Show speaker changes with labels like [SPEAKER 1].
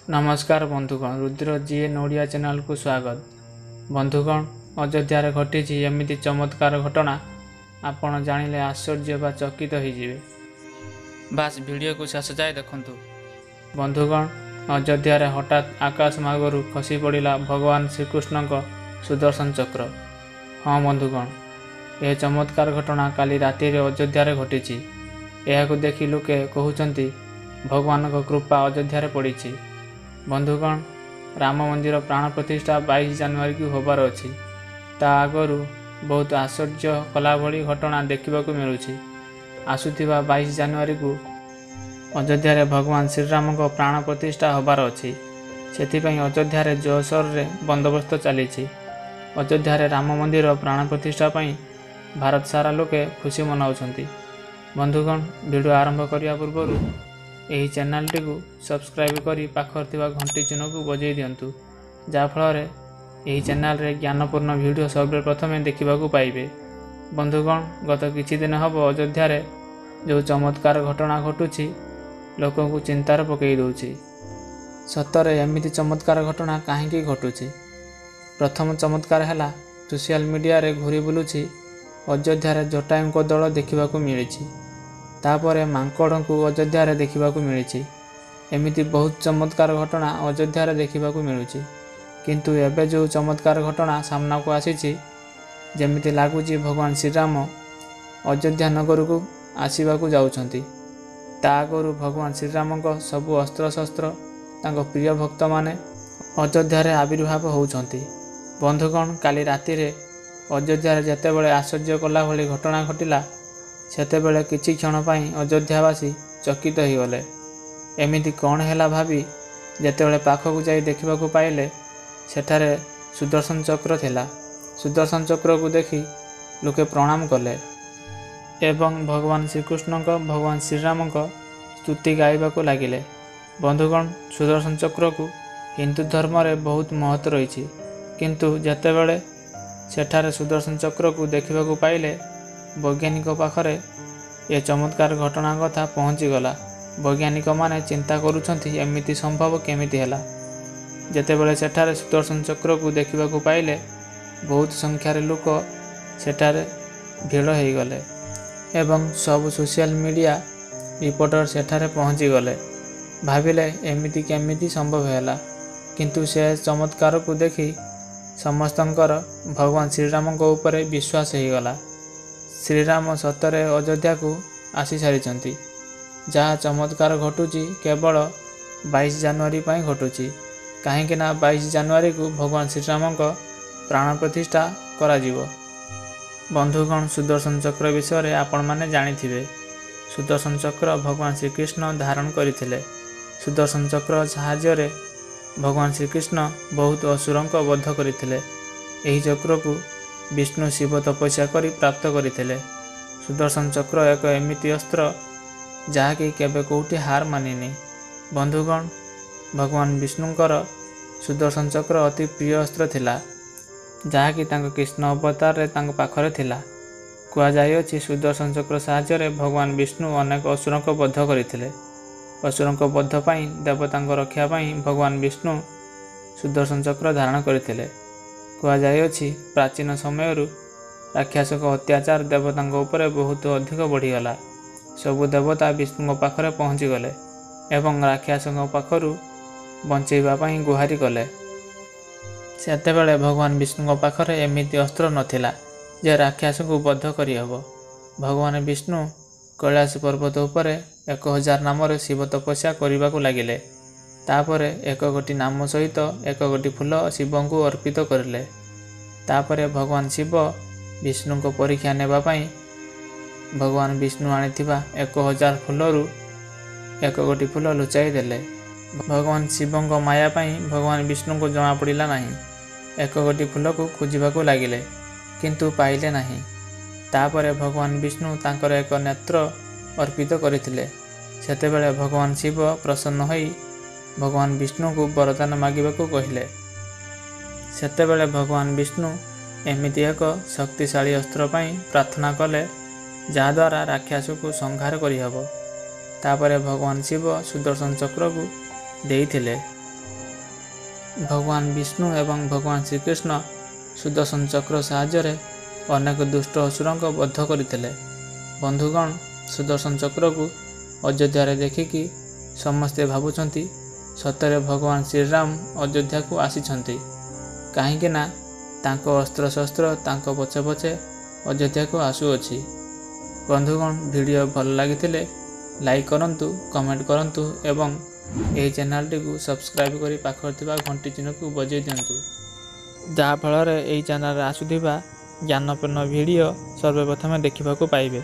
[SPEAKER 1] नमस्कार बंधुगण, Rudra GN Odia channel को स्वागत। बंधुगण, अयोध्या घटी एमती चमत्कार घटना आपण जानिले आश्चर्य बा चकित होइजिवे। बास वीडियो को शेष जाए देखंतु। बंधुगण, अयोध्या हठात आकाश मार्गरू खसी पड़ा भगवान श्रीकृष्ण सुदर्शन चक्र। हाँ बंधुगण, यह चमत्कार घटना काली राति अयोध्या घटी। यह देखि लोके कहउचंती भगवान कृपा अयोध्या पड़ी। बंधुगण, राम मंदिर प्राण प्रतिष्ठा 22 जनवरी की होबार अच्छी। ता आगरू बहुत आश्चर्य कला भली घटना देखा मिलूँ। आसुथिबा 22 जनवरी को अयोध्या भगवान श्रीराम प्राण प्रतिष्ठा होबार अच्छी। सेथिपई अयोध्या जोरसोर रे बंदोबस्त चली। अयोध्या राम मंदिर प्राण प्रतिष्ठा पई भारत सारा लोके खुशी मनाउछंती। बंधुगण, वीडियो आरंभ करिया पूर्व यही चैनल टी को सब्सक्राइब करी पाखर थिबा घंटी चिन्ह को बजाई दियंतु, जाफल यही चैनल रे ज्ञानपूर्ण वीडियो सबसे प्रथमे देखा पाइबे। बंधुगण, गत किछि दिन हब अयोध्या जो चमत्कार घटना घटुछि लोक को चिंतार पकई दउछि। सतरे एमिति चमत्कार घटना काहेकि घटुछि? प्रथम चमत्कार है सोशल मीडिया रे घूरी बुलुछि अयोध्या जटायु दल देखा मिली। तापर मांकड़ को अयोध्या देखा मिली। एमिति बहुत चमत्कार घटना अयोध्या देखा मिलूँ, किंतु एबे जो चमत्कार घटना सामना को आसी जमिति लगुच भगवान श्रीराम अयोध्या नगर को आसवाक जाउछंती। ता आगरू भगवान श्रीराम सबु अस्त्र शस्त्र तांको प्रिय भक्त माने अयोध्या आविर्भाव होउछंती। बंधुगण, काली राति अयोध्या जेतेबेले आश्चर्य कला भली घटना घटिला सेतेबेले किछि क्षण पई अयोध्यावासी चकित हो गले। एमिति कौन हैला भाभी जेतेबेले पाखकु जाई देखिबाकु पाइले सेठारे सुदर्शन चक्र थिला। सुदर्शन चक्र को देखि लोके प्रणाम कले एवं भगवान श्रीकृष्ण भगवान श्रीराम स्तुति गाइबाकु लागिले। बंधुगण, सुदर्शन चक्र को हिंदू धर्म रे बहुत महत्व रही, किंतु जेतेबेले सेठारे सुदर्शन चक्र को देखिबाकु पाइले वैज्ञानिक पाखरे ये चमत्कार घटना कथा पहुँची गला। वैज्ञानिक माने चिंता करुछंती एमिति संभव केमिति हैला। जेतेबेले सेठारे सुदर्शन चक्र को देखिबाकु पाइले बहुत संख्यार लोक सेठारे भीड़ हो गले एवं सब सोशल मीडिया रिपोर्टर सेठारे पहुँची गले। भाविले एमिति केमिति संभव हैला, किंतु से चमत्कार को देखि समस्तंकर भगवान श्रीराम ऊपर विश्वास हो गला। श्रीराम सतरे अयोध्या को आसी सारी। जहाँ चमत्कार घटुची केवल 22 जनवरी पर घटुची, कहीं 22 जनवरी को भगवान श्रीराम प्राण प्रतिष्ठा करा जीवो। बंधुगण, सुदर्शन चक्र विषय आपण माने जानिथिबे। सुदर्शन चक्र भगवान श्रीकृष्ण धारण करथिले। सुदर्शन चक्र साहाय्य भगवान श्रीकृष्ण बहुत असुरंक वध करथिले। एही चक्र को विष्णु शिव तपस्या करी प्राप्त करथिले। सुदर्शन चक्र एक एमिति अस्त्र जहाँकि केबे कोउठी हार मानिनी। बंधुगण, भगवान विष्णुंकर सुदर्शन चक्र अति प्रिय अस्त्र थिला, जहाँकि तांको कृष्ण अवतार रे तांको पाखरे थिला। कुआ जायछि सुदर्शन चक्र साहाय्य भगवान विष्णु अनेक असुरंक वध करथिले। असुरंक वध पई देवतांको रक्षा पई भगवान विष्णु सुदर्शन चक्र धारण करथिले। कुआ जायछि प्राचीन समय राक्षस अत्याचार देवता उपर बहुत अधिक बढ़ीगला। सबु देवता विष्णु पाखरे पहुँची गले एवं राक्षस पाखरु बंचेबाई गुहारी कले। सेतेबेले भगवान विष्णु पाखरे एमिति अस्त्र नथिला जे राक्षस को बध करिहब। भगवान विष्णु कैलाश पर्वत उपर 1000 नाम शिव तपस्या करने लगिले। तापरे 1 नाम सहित 1 फूल शिव को अर्पित करले। तापरे भगवान शिव विष्णु को परीक्षा नेबा पई भगवान विष्णु आनिथिबा 1000 फूलरू 1 फूल लुचाई देले। भगवान शिव माया पई भगवान विष्णु को जमा पड़िला नहीं। 1 फूल को खोजिबाकू लागिले, किंतु पाइले नहीं। तापरे भगवान विष्णु तांकर 1 नेत्र अर्पित करथिले। सेतेबेले भगवान शिव प्रसन्न होई भगवान विष्णु को वरदान मागिबाकू कहिले। सेतेबेले भगवान विष्णु एमिति एक शक्तिशाली अस्त्र पई प्रार्थना कले जहाद्वारा राक्षस को संहार करिहब। तापरे भगवान शिव सुदर्शन चक्र को देइथिले ଭଗବାନ ବିଷ୍ଣୁ ଏବଂ ଭଗବାନ ଶ୍ରୀକୃଷ୍ଣ ସୁଦର୍ଶନ ଚକ୍ର ସାହାଯ୍ୟରେ ଅନେକ ଦୁଷ୍ଟ ଅସୁରଙ୍କ ବଧ କରିଥିଲେ। ବନ୍ଧୁଗଣ, ସୁଦର୍ଶନ ଚକ୍ରକୁ ଅଯୋଧ୍ୟାରେ ଦେଖିକି ସମସ୍ତେ ଭାବୁଛନ୍ତି ସତରେ ଭଗବାନ ଶ୍ରୀରାମ ଅଯୋଧ୍ୟାକୁ ଆସିଛନ୍ତି। କାହିଁକି ନା ତାଙ୍କ ଅସ୍ତ୍ରଶସ୍ତ୍ର ତାଙ୍କ ପଛେ ପଛେ ଅଯୋଧ୍ୟାକୁ ଆସୁଅଛି। ବନ୍ଧୁଗଣ, ଭିଡ଼ିଓ ଭଲ ଲାଗିଥିଲେ ଲାଇକ୍ କରନ୍ତୁ, କମେଣ୍ଟ କରନ୍ତୁ ଏବଂ ଏହି ଚ୍ୟାନେଲଟିକୁ ସବସ୍କ୍ରାଇବ୍ କରି ପାଖରେ ଥିବା ଘଣ୍ଟି ଚିହ୍ନକୁ ବଜାଇ ଦିଅନ୍ତୁ, ଯାହାଫଳରେ ଏହି ଚ୍ୟାନେଲରେ ଆସୁଥିବା ଜ୍ଞାନପୂର୍ଣ୍ଣ ଭିଡ଼ିଓ ସର୍ବପ୍ରଥମେ ଦେଖିବାକୁ ପାଇବେ।